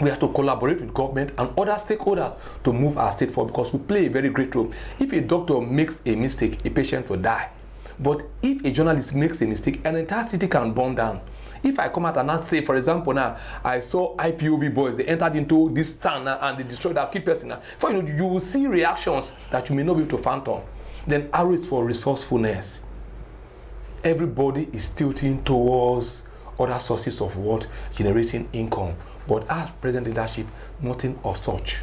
We have to collaborate with government and other stakeholders to move our state forward, because we play a very great role. If a doctor makes a mistake, a patient will die. But if a journalist makes a mistake, an entire city can burn down. If I come out and say, for example, now I saw IPOB boys, they entered into this town and they destroyed that key person. Now, for you will see reactions that you may not be able to phantom. Then arrow is for resourcefulness. Everybody is tilting towards other sources of what? Generating income. But as present leadership, nothing of such.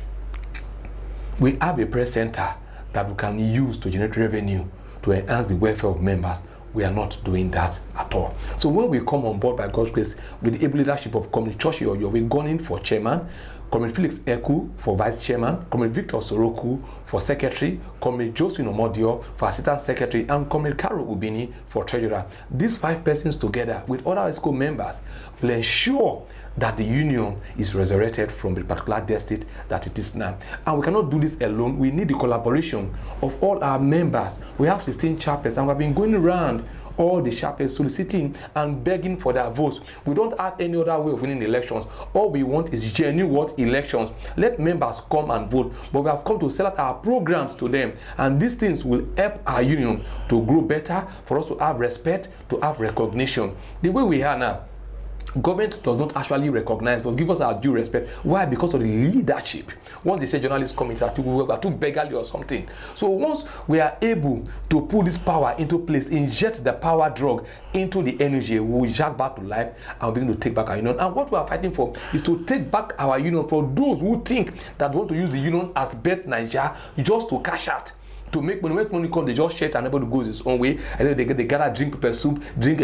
We have a press center that we can use to generate revenue to enhance the welfare of members. We are not doing that at all. So when we come on board by God's grace with the able leadership of Comrade Church Oyowe going in for chairman, Comrade Felix Eku for vice chairman, Comrade Victor Soroku for secretary, Comrade Josephine Omodio for assistant secretary, and Comrade Carol Ubini for treasurer. These 5 persons together with other ESCO members will ensure that the union is resurrected from the particular death state that it is now. And we cannot do this alone. We need the collaboration of all our members. We have 16 chapters, and we have been going around all the chapters soliciting and begging for their votes. We don't have any other way of winning elections. All we want is genuine elections. Let members come and vote. But we have come to sell out our programs to them. And these things will help our union to grow better, for us to have respect, to have recognition. The way we are now, government does not actually recognize us, give us our due respect. Why? Because of the leadership. Once they say journalists come in, we are too beggarly or something. So once we are able to put this power into place, inject the power drug into the NUJ, we will jack back to life and begin to take back our union. And what we are fighting for is to take back our union for those who think that want to use the union as Bet Niger just to cash out. To make money, when money comes, they just share it and everybody goes his own way. And then they gather, drink pepper soup, drink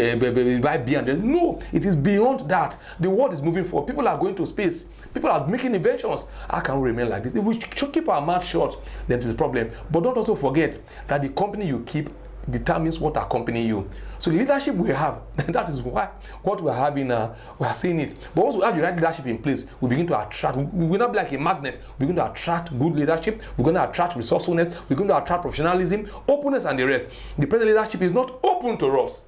buy beer. And no, it is beyond that. The world is moving forward. People are going to space. People are making inventions. How can we remain like this? If we should keep our mouth shut, then it is a problem. But don't also forget that the company you keep determines what accompany you. So the leadership we have, that is why what we are having, we are seeing it. But once we have the right leadership in place, we begin to attract. We will not be like a magnet. We're going to attract good leadership. We're going to attract resourcefulness. We're going to attract professionalism, openness, and the rest. The present leadership is not open to us.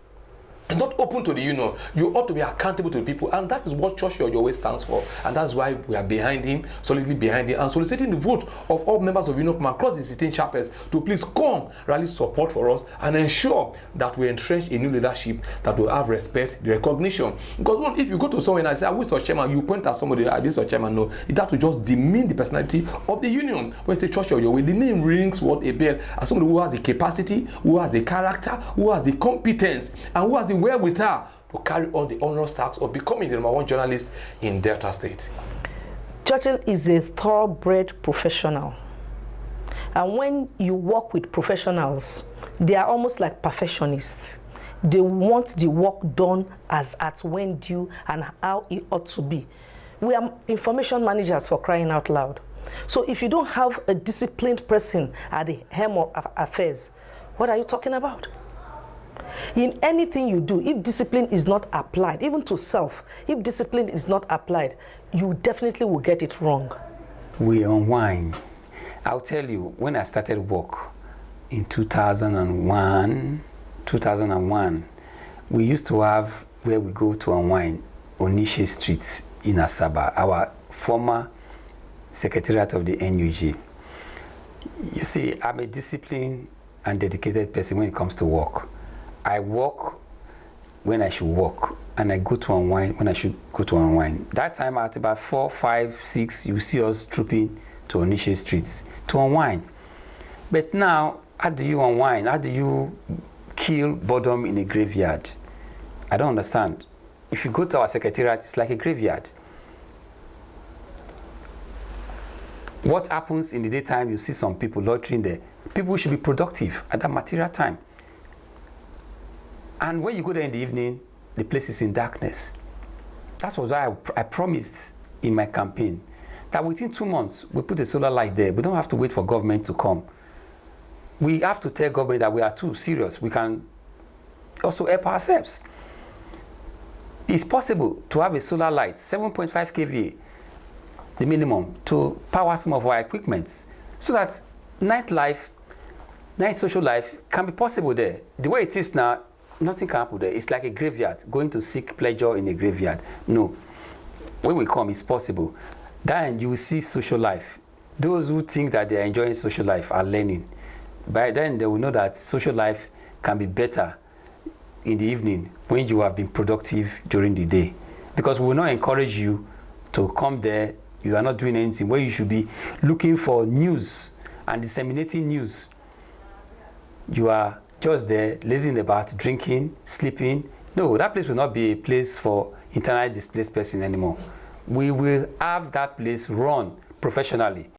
It's not open to the union. You ought to be accountable to the people, and that is what Church Oyowe stands for. And that's why we are behind him, solidly behind him, and soliciting the vote of all members of union from across the 16 chapters to please come, rally support for us, and ensure that we entrench a new leadership that will have respect, the recognition. Because if you go to someone and say, "I wish to chairman," you point at somebody, "This is chairman." No, that will just demean the personality of the union. When it's a Church Oyowe, the name rings what a bell as somebody who has the capacity, who has the character, who has the competence, and who has the wherewithal to carry on the honorous task of becoming the #1 journalist in Delta State. Churchill is a thoroughbred professional. And when you work with professionals, they are almost like perfectionists. They want the work done as at when due and how it ought to be. We are information managers, for crying out loud. So if you don't have a disciplined person at the helm of affairs, what are you talking about? In anything you do, if discipline is not applied, even to self, if discipline is not applied, you definitely will get it wrong. We unwind. I'll tell you, when I started work in 2001, we used to have where we go to unwind on Onishe Street in Asaba, our former secretariat of the NUJ. You see, I'm a disciplined and dedicated person when it comes to work. I work when I should work, and I go to unwind when I should go to unwind. That time at about 4, 5, 6, you see us trooping to Onishe Streets to unwind. But now, how do you unwind? How do you kill boredom in a graveyard? I don't understand. If you go to our secretariat, it's like a graveyard. What happens in the daytime, you see some people loitering there. People should be productive at that material time. And when you go there in the evening, the place is in darkness. That's why I promised in my campaign that within 2 months, we put a solar light there. We don't have to wait for government to come. We have to tell government that we are too serious. We can also help ourselves. It's possible to have a solar light, 7.5 kVA, the minimum, to power some of our equipment, so that night social life can be possible there. The way it is now, nothing can happen there. It's like a graveyard, going to seek pleasure in a graveyard. No. When we come, it's possible. Then you will see social life. Those who think that they are enjoying social life are learning. By then they will know that social life can be better in the evening when you have been productive during the day. Because we will not encourage you to come there, you are not doing anything, where you should be looking for news and disseminating news. You are just there, lazing about, drinking, sleeping. No, that place will not be a place for internally displaced person anymore. We will have that place run professionally.